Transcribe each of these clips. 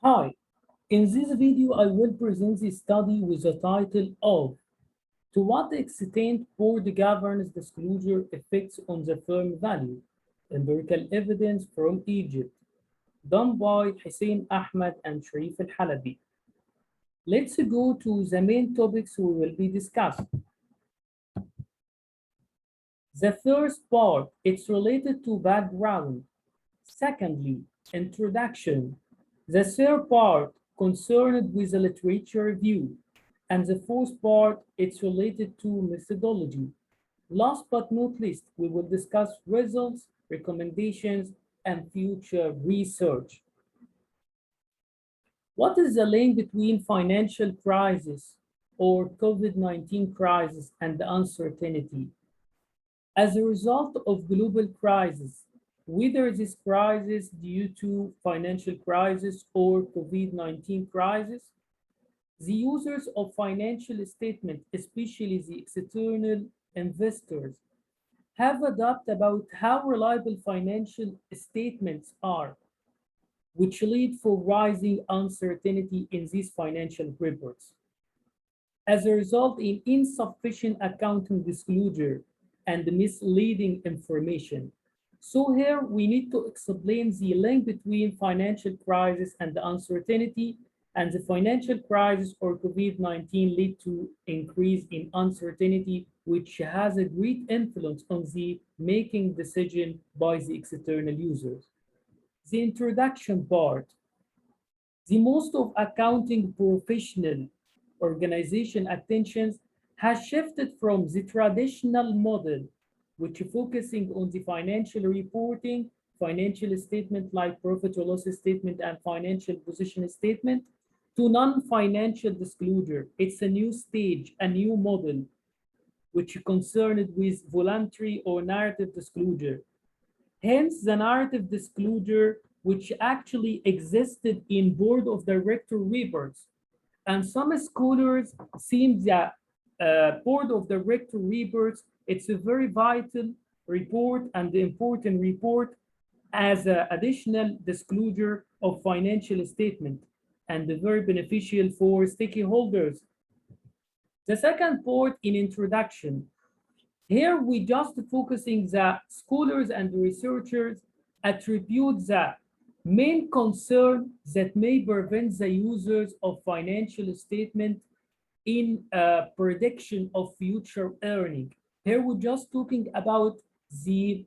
Hi, in this video I will present the study with the title of To what extent board governance disclosure affects on the firm value? Empirical evidence from Egypt, done by Hussein, Ahmad, and Sharif al-Halabi. Let's go to the main topics we will be discussing. The first part, it's related to background. Secondly, introduction. The third part concerned with the literature review. And the fourth part, it's related to methodology. Last but not least, we will discuss results, recommendations, and future research. What is the link between financial crisis or COVID-19 crisis and the uncertainty? As a result of global crisis, whether this crisis due to financial crisis or COVID-19 crisis, the users of financial statement, especially the external investors, have a doubt about how reliable financial statements are, which lead for rising uncertainty in these financial reports. As a result, in insufficient accounting disclosure and misleading information. So here we need to explain the link between financial crisis and the uncertainty, and the financial crisis or COVID-19 lead to increase in uncertainty, which has a great influence on the making decision by the external users. The introduction part. The most of accounting professional organization attentions has shifted from the traditional model, which focusing on the financial reporting, financial statement like profit or loss statement and financial position statement, to non-financial disclosure. It's a new stage, a new model, which is concerned with voluntary or narrative disclosure. Hence, the narrative disclosure, which actually existed in board of director reports. And some scholars seem that board of director reports, it's a very vital report and important report as an additional disclosure of financial statement and very beneficial for stakeholders. The second part in introduction. Here we just focusing that scholars and researchers attribute the main concern that may prevent the users of financial statement in prediction of future earning. Here we're just talking about the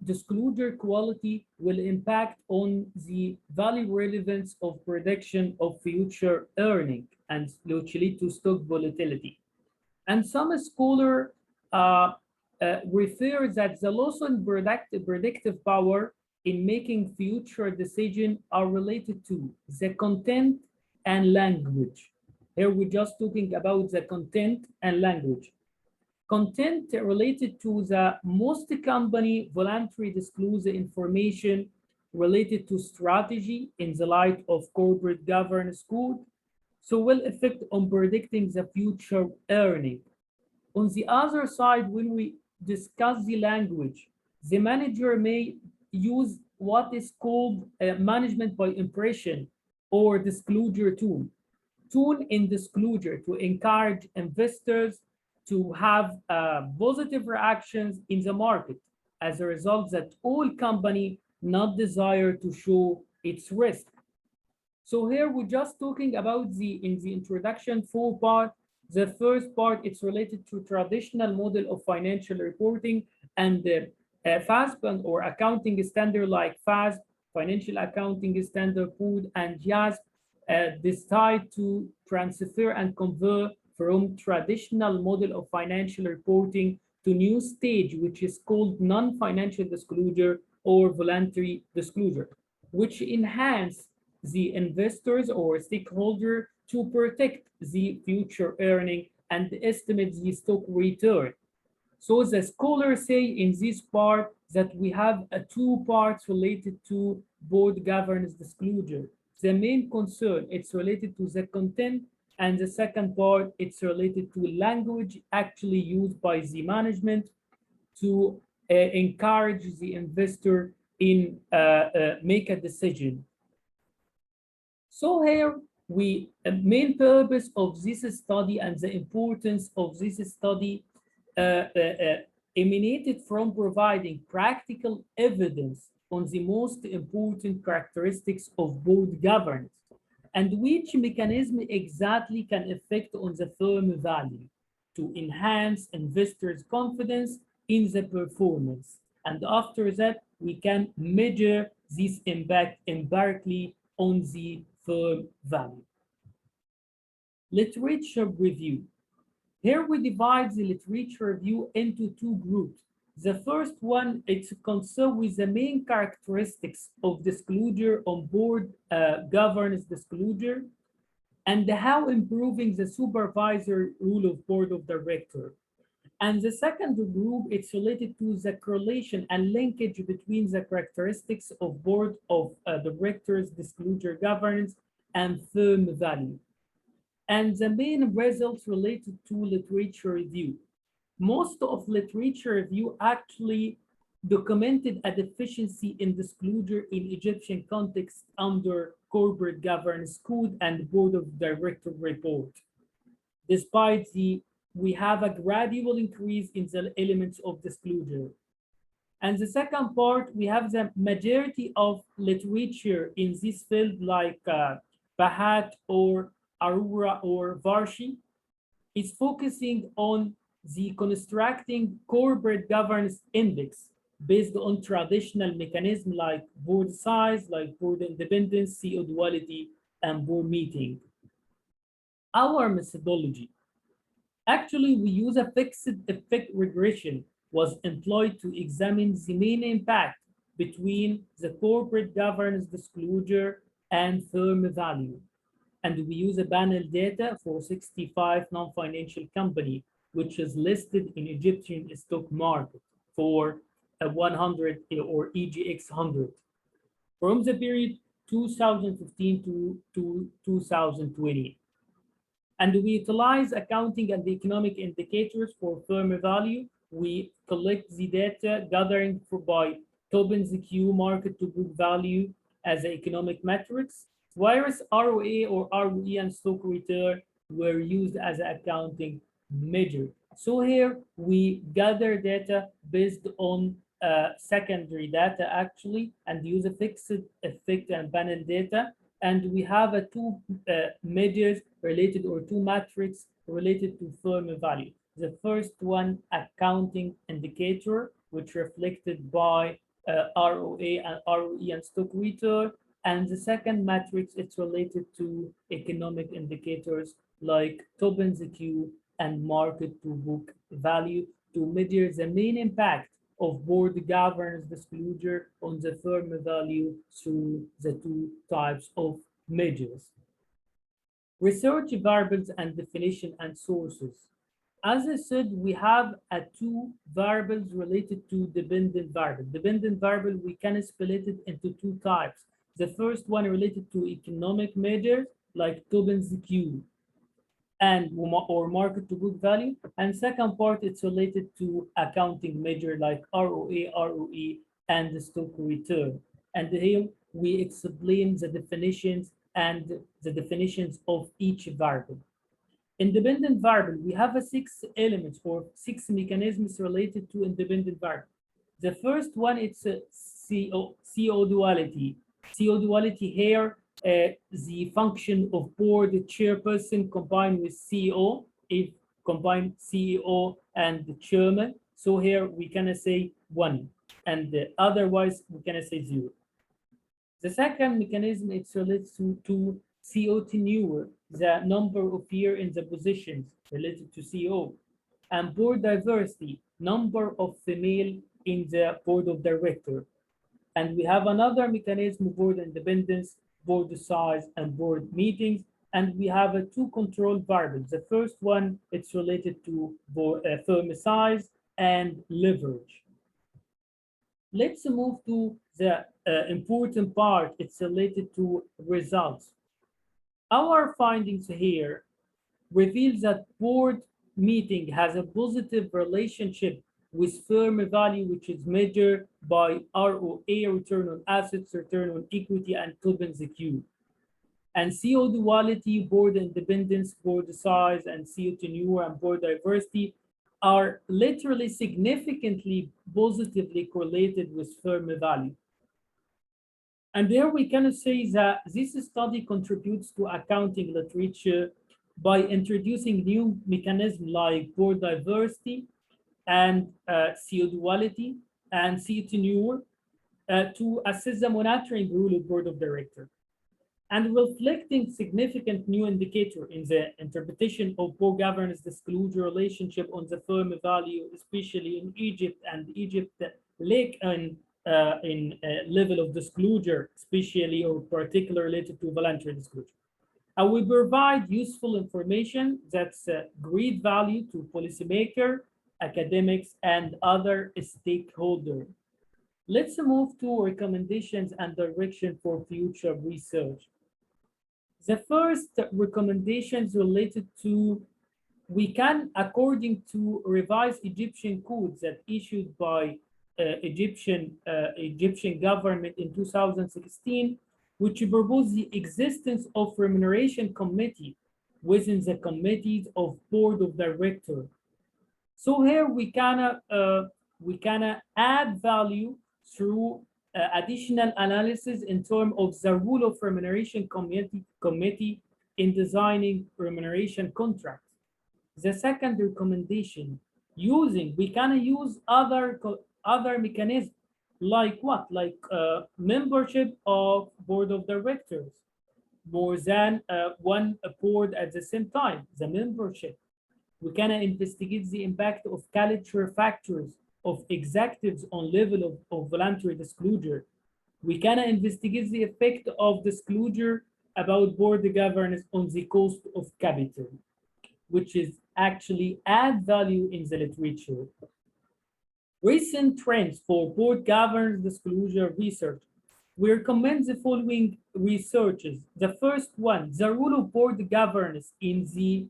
disclosure quality will impact on the value relevance of prediction of future earning and which lead to stock volatility. And some scholar refer that the loss in predictive power in making future decisions are related to the content and language. Here we're just talking about the content and language. Content related to the most company voluntary disclosure information related to strategy in the light of corporate governance code, so will affect on predicting the future earning. On the other side, when we discuss the language, the manager may use what is called management by impression or disclosure tool. Tool in disclosure to encourage investors to have positive reactions in the market as a result that all company not desire to show its risk. So here we're just talking about in the introduction four part. The first part, it's related to traditional model of financial reporting and the FASB or accounting standard like FASB, Financial Accounting Standard Code, and JASB decide to transfer and convert from traditional model of financial reporting to new stage, which is called non-financial disclosure or voluntary disclosure, which enhance the investors or stakeholder to protect the future earning and estimate the stock return. So the scholars say in this part that we have two parts related to board governance disclosure. The main concern, it's related to the content, and the second part, it's related to language actually used by the management to encourage the investor in make a decision. So here we main purpose of this study and the importance of this study uh, uh, uh, emanated from providing practical evidence on the most important characteristics of board governance and which mechanism exactly can affect on the firm value to enhance investors' confidence in the performance. And after that, we can measure this impact empirically on the firm value. Literature review. Here we divide the literature review into two groups. The first one, it's concerned with the main characteristics of disclosure on board governance disclosure and how improving the supervisor rule of board of director. And the second group, it's related to the correlation and linkage between the characteristics of board of directors, disclosure governance, and firm value. And the main results related to literature review. Most of literature review actually documented a deficiency in disclosure in Egyptian context under corporate governance code and board of director report. Despite we have a gradual increase in the elements of disclosure. And the second part, we have the majority of literature in this field like Bahat or Arura or Varshi is focusing on the constructing corporate governance index based on traditional mechanism like board size, like board independence, CEO duality, and board meeting. Our methodology, actually we use a fixed effect regression was employed to examine the main impact between the corporate governance disclosure and firm value. And we use a panel data for 65 non-financial company, which is listed in Egyptian stock market for a 100 or EGX 100 from the period 2015 to 2020. And we utilize accounting and economic indicators for firm value. We collect the data gathering by Tobin's Q market to book value as the economic metrics, whereas ROA or ROE and stock return were used as an accounting measure. So here we gather data based on secondary data actually and use a fixed effect and panel data. And we have two measures related or two metrics related to firm value. The first one, accounting indicator, which reflected by ROA and ROE and stock return. And the second matrix, it's related to economic indicators like Tobin's Q and market to book value to measure the main impact of board governance disclosure on the firm value through the two types of measures. Research variables and definition and sources. As I said, we have two variables related to dependent variable. Dependent variable, we can split it into two types. The first one related to economic measures like Tobin's Q and or market to book value. And second part, it's related to accounting measure like ROA, ROE, and the stock return. And here we explain the definitions and the definitions of each variable. Independent variable, we have 6 elements or 6 mechanisms related to independent variable. The first one, it's a CO duality. CO duality here, the function of board chairperson combined with CEO, if combined CEO and the chairman. So here we can say 1, and otherwise we can say 0. The second mechanism, it's related to CO tenure, the number of years in the positions related to CEO, and board diversity, number of female in the board of director. And we have another mechanism, board independence, board size, and board meetings. And we have 2 control variables. The first one, it's related to firm size and leverage. Let's move to the important part. It's related to results. Our findings here reveal that board meeting has a positive relationship with firm value, which is measured by ROA, return on assets, return on equity, and Tobin's Q. And CO duality, board independence, board size, and CO tenure and board diversity are literally significantly positively correlated with firm value. And there we can say that this study contributes to accounting literature by introducing new mechanisms like board diversity and CO duality and CO tenure to assess the monitoring rule of board of directors, and reflecting significant new indicator in the interpretation of board governance disclosure relationship on the firm value, especially in Egypt, and Egypt lack in level of disclosure, especially or particularly related to voluntary disclosure. And we provide useful information that's great value to policymaker, academics, and other stakeholders. Let's move to recommendations and direction for future research. The first recommendations related to we can, according to revised Egyptian codes that issued by Egyptian government in 2016, which propose the existence of remuneration committee within the committees of board of directors. So here we can add value through additional analysis in terms of the role of remuneration committee in designing remuneration contracts. The second recommendation, we can use other mechanisms like what? Like membership of board of directors, more than one board at the same time, the membership. We can investigate the impact of culture factors of executives on level of voluntary disclosure. We can investigate the effect of disclosure about board governance on the cost of capital, which is actually add value in the literature. Recent trends for board governance disclosure research. We recommend the following researches. The first one, the role of board governance in the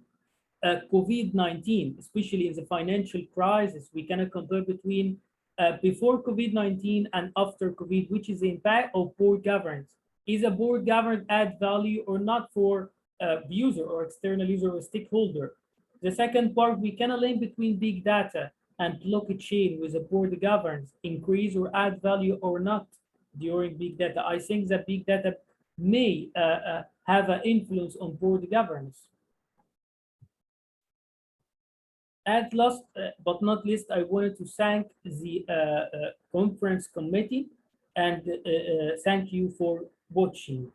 COVID-19, especially in the financial crisis. We cannot compare between before COVID-19 and after COVID, which is the impact of board governance. Is a board governance add value or not for user or external user or stakeholder? The second part, we can link between big data and blockchain with a board governance, increase or add value or not during big data. I think that big data may have an influence on board governance. At last but not least, I wanted to thank the conference committee and thank you for watching.